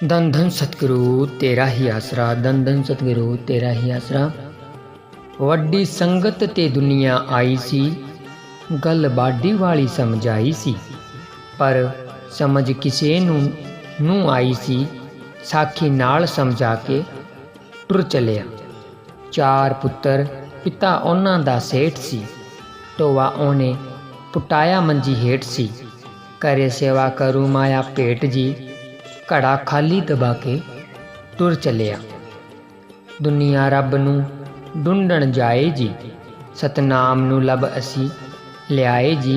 धन धन सतगुरु तेरा ही आसरा, धन धन सतगुरु तेरा ही आसरा। वड्डी संगत ते दुनिया आई सी, गल बाडी वाली समझाई सी। पर समझ किसे नू आई सी, साखी नाल समझा के टुर चलिया। चार पुत्तर पिता उन्हां दा सेठ सी, टोवा ओने पुटाया मंजी हेठ सी। करे सेवा करू माया पेट जी, घड़ा खाली दबा के टुर चलिया। दुनिया रब नू ढूंढण जाए जी, सतनाम नू लब असी लियाए जी।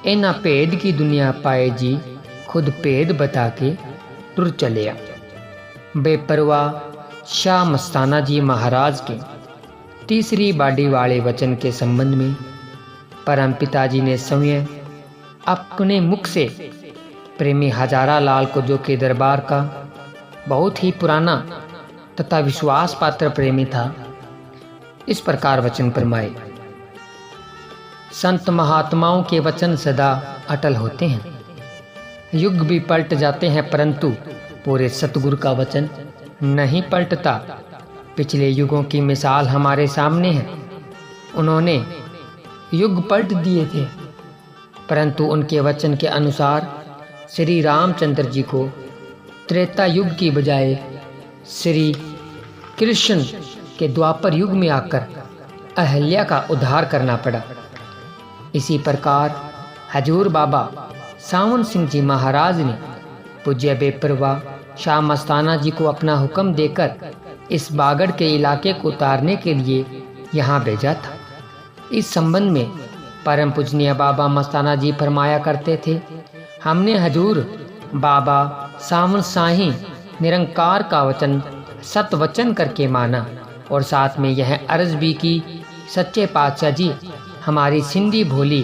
इन्हां भेद की दुनिया पाए जी, खुद भेद बता के टुर चलिया। बेपरवाह शाह मस्ताना जी महाराज के तीसरी बाडी वाले वचन के संबंध में परम पिताजी ने स्वयं अपने मुख से प्रेमी हजारा लाल को, जो के दरबार का बहुत ही पुराना तथा विश्वास पात्र प्रेमी था, इस प्रकार वचन फरमाए। संत महात्माओं के वचन सदा अटल होते हैं। युग भी पलट जाते हैं, परंतु पूरे सतगुरु का वचन नहीं पलटता। पिछले युगों की मिसाल हमारे सामने है। उन्होंने युग पलट दिए थे, परंतु उनके वचन के अनुसार श्री रामचंद्र जी को त्रेता युग की बजाय श्री कृष्ण के द्वापर युग में आकर अहल्या का उद्धार करना पड़ा। इसी प्रकार हजूर बाबा सावन सिंह जी महाराज ने पूज्य बेपरवाह शाह मस्ताना जी को अपना हुक्म देकर इस बागड़ के इलाके को उतारने के लिए यहाँ भेजा था। इस संबंध में परम पूजनीय बाबा मस्ताना जी फरमाया करते थे, हमने हजूर बाबा सावन साही निरंकार का वचन सत वचन करके माना और साथ में यह अर्ज भी की, सच्चे पातशाह जी हमारी सिंधी भोली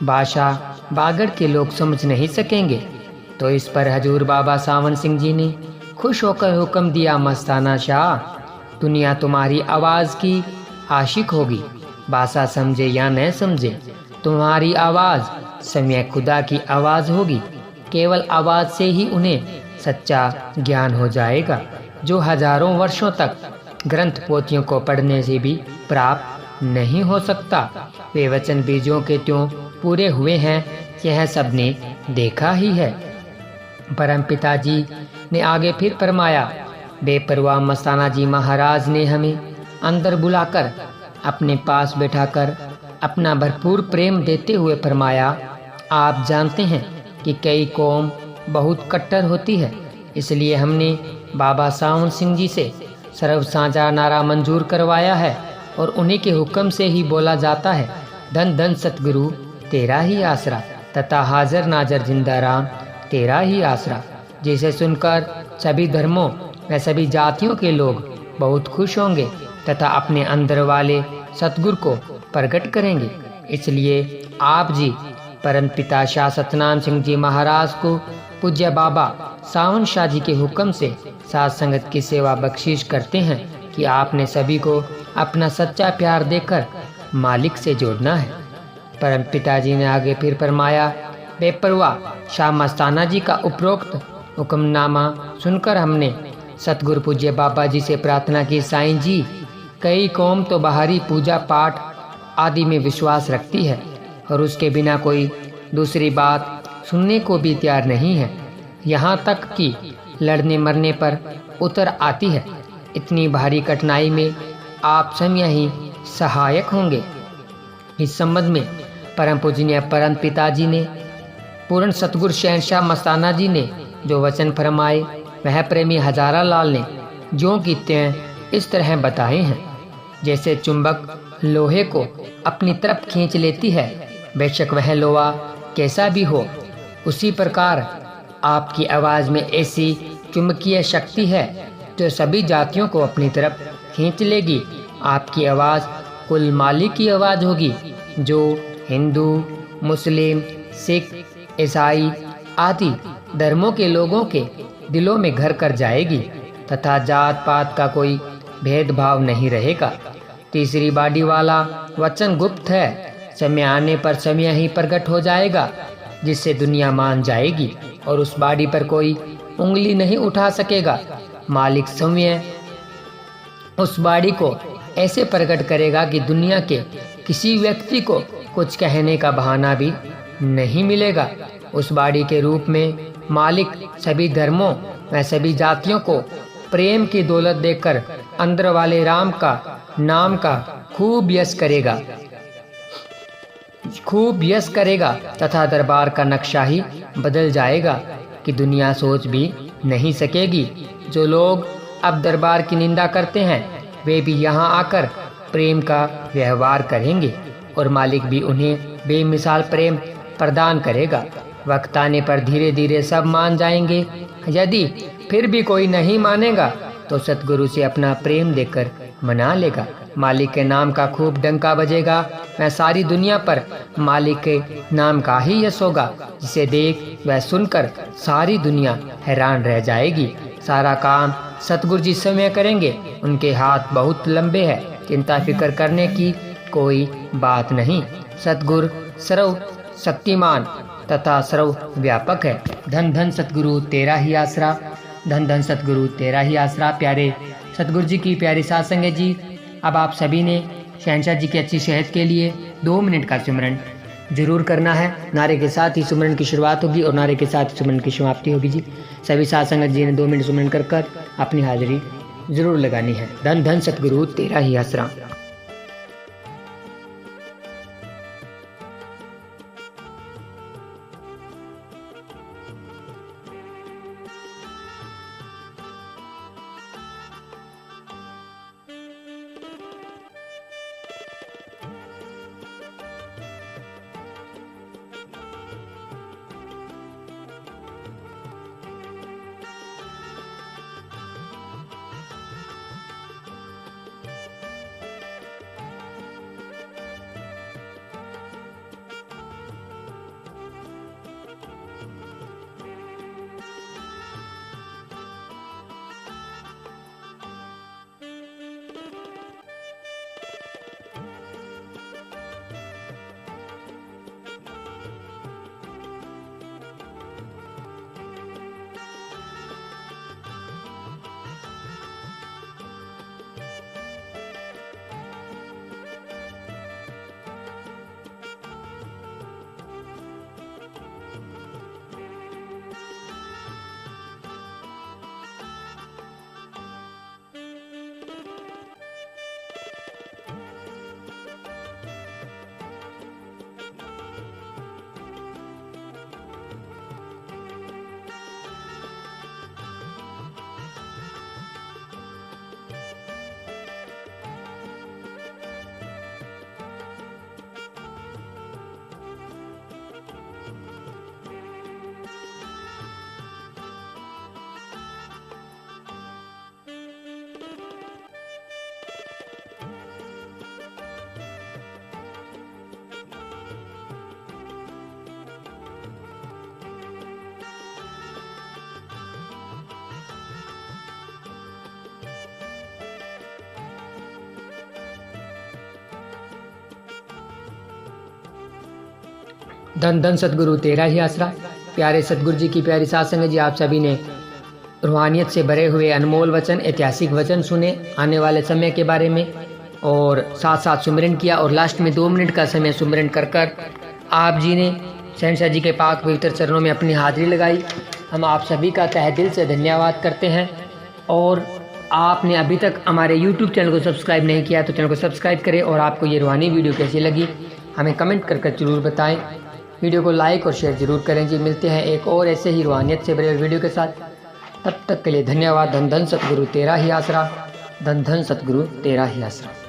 भाषा बागड़ के लोग समझ नहीं सकेंगे। तो इस पर हजूर बाबा सावन सिंह जी ने खुश होकर हुक्म दिया, मस्ताना शाह, दुनिया तुम्हारी आवाज़ की आशिक होगी। भाषा समझे या न समझे, तुम्हारी आवाज़ समय खुदा की आवाज़ होगी। केवल आवाज़ से ही उन्हें सच्चा ज्ञान हो जाएगा, जो हजारों वर्षों तक ग्रंथ पोथियों को पढ़ने से भी प्राप्त नहीं हो सकता। वे वचन बीजों के त्यों पूरे हुए हैं, यह सबने देखा ही है। परम पिताजी ने आगे फिर फरमाया, बेपरवाह मस्ताना जी महाराज ने हमें अंदर बुलाकर अपने पास बैठाकर अपना भरपूर प्रेम देते हुए फरमाया, आप जानते हैं कि कई कौम बहुत कट्टर होती है, इसलिए हमने बाबा सावन सिंह जी से सर्व साझा नारा मंजूर करवाया है और उन्हीं के हुक्म से ही बोला जाता है, धन धन सतगुरु तेरा ही आसरा, तथा हाजर नाजर जिंदा राम तेरा ही आसरा। जिसे सुनकर सभी धर्मों व सभी जातियों के लोग बहुत खुश होंगे तथा अपने अंदर वाले सतगुरु को प्रकट करेंगे। इसलिए आप जी परम पिता शाह सतनाम सिंह जी महाराज को पूज्य बाबा सावन शाह जी के हुक्म से साथ संगत की सेवा बख्शीश करते हैं कि आपने सभी को अपना सच्चा प्यार देकर मालिक से जोड़ना है। परम पिताजी ने आगे फिर फरमाया, बेपरवाह शाह मस्ताना जी का उपरोक्त हुक्मनामा सुनकर हमने सतगुरु पूज्य बाबा जी से प्रार्थना की, साईं जी कई कौम तो बाहरी पूजा पाठ आदि में विश्वास रखती है और उसके बिना कोई दूसरी बात सुनने को भी तैयार नहीं है, यहाँ तक कि लड़ने मरने पर उतर आती है। इतनी भारी कठिनाई में आप स्वयं ही सहायक होंगे। इस संबंध में परम पूजनीय परम पिताजी ने पूर्ण सतगुरु शहनशाह मस्ताना जी ने जो वचन फरमाए, वह प्रेमी हजारा लाल ने जो की त्यों इस तरह बताए हैं। जैसे चुंबक लोहे को अपनी तरफ खींच लेती है, बेशक वह लोहा कैसा भी हो, उसी प्रकार आपकी आवाज़ में ऐसी चुंबकीय शक्ति है जो सभी जातियों को अपनी तरफ खींच लेगी। आपकी आवाज़ कुल मालिक की आवाज़ होगी, जो हिंदू, मुस्लिम, सिख, ईसाई आदि धर्मों के लोगों के दिलों में घर कर जाएगी तथा जात पात का कोई भेदभाव नहीं रहेगा। तीसरी बाडी वाला वचन गुप्त है, समय आने पर समय ही प्रकट हो जाएगा, जिससे दुनिया मान जाएगी और उस बाडी पर कोई उंगली नहीं उठा सकेगा। मालिक स्वयं उस बाड़ी को ऐसे प्रकट करेगा कि दुनिया के किसी व्यक्ति को कुछ कहने का बहाना भी नहीं मिलेगा। उस बाड़ी के रूप में मालिक सभी धर्मों व सभी जातियों को प्रेम की दौलत देकर अंदर वाले राम का नाम का खूब यश करेगा तथा दरबार का नक्शा ही बदल जाएगा कि दुनिया सोच भी नहीं सकेगी। जो लोग अब दरबार की निंदा करते हैं वे भी यहाँ आकर प्रेम का व्यवहार करेंगे और मालिक भी उन्हें बेमिसाल प्रेम प्रदान करेगा। वक्त आने पर धीरे धीरे सब मान जाएंगे। यदि फिर भी कोई नहीं मानेगा तो सतगुरु से अपना प्रेम देकर मना लेगा। मालिक के नाम का खूब डंका बजेगा। वह सारी दुनिया पर मालिक के नाम का ही यश होगा, जिसे देख वह सुनकर सारी दुनिया हैरान रह जाएगी। सारा काम सतगुरु जी स्वयं करेंगे। उनके हाथ बहुत लंबे हैं, चिंता फिक्र करने की कोई बात नहीं। सतगुरु सर्व शक्तिमान तथा सर्व व्यापक है। धन धन सतगुरु तेरा ही आसरा, धन धन सतगुरु तेरा ही आसरा। प्यारे सतगुरु जी की प्यारी साध संगत जी, अब आप सभी ने शहंशाह जी की अच्छी सेहत के लिए 2 मिनट का सुमरन जरूर करना है। नारे के साथ ही सुमरन की शुरुआत होगी और नारे के साथ ही सुमरन की समाप्ति होगी जी। सभी साध संगत जी ने 2 मिनट सुमरन कर अपनी हाजिरी जरूर लगानी है। धन धन सतगुरु तेरा ही आसरा। धन धन सतगुरु तेरा ही आसरा। प्यारे सतगुरु जी की प्यारी साध संगत जी, आप सभी ने रूहानियत से भरे हुए अनमोल वचन, ऐतिहासिक वचन सुने आने वाले समय के बारे में और साथ साथ सुमिरन किया और लास्ट में 2 मिनट का समय सुमिरन कर आप जी ने शहंशाह जी के पाक पवित्र चरणों में अपनी हाजिरी लगाई। हम आप सभी का तहे दिल से धन्यवाद करते हैं। और आपने अभी तक हमारे YouTube चैनल को सब्सक्राइब नहीं किया तो चैनल को सब्सक्राइब करें और आपको ये रूहानी वीडियो कैसी लगी हमें कमेंट कर जरूर बताएं। वीडियो को लाइक और शेयर जरूर करें जी। मिलते हैं एक और ऐसे ही रूहानियत से भरे वीडियो के साथ। तब तक के लिए धन्यवाद। धन धन सतगुरु तेरा ही आसरा, धन धन सतगुरु तेरा ही आसरा।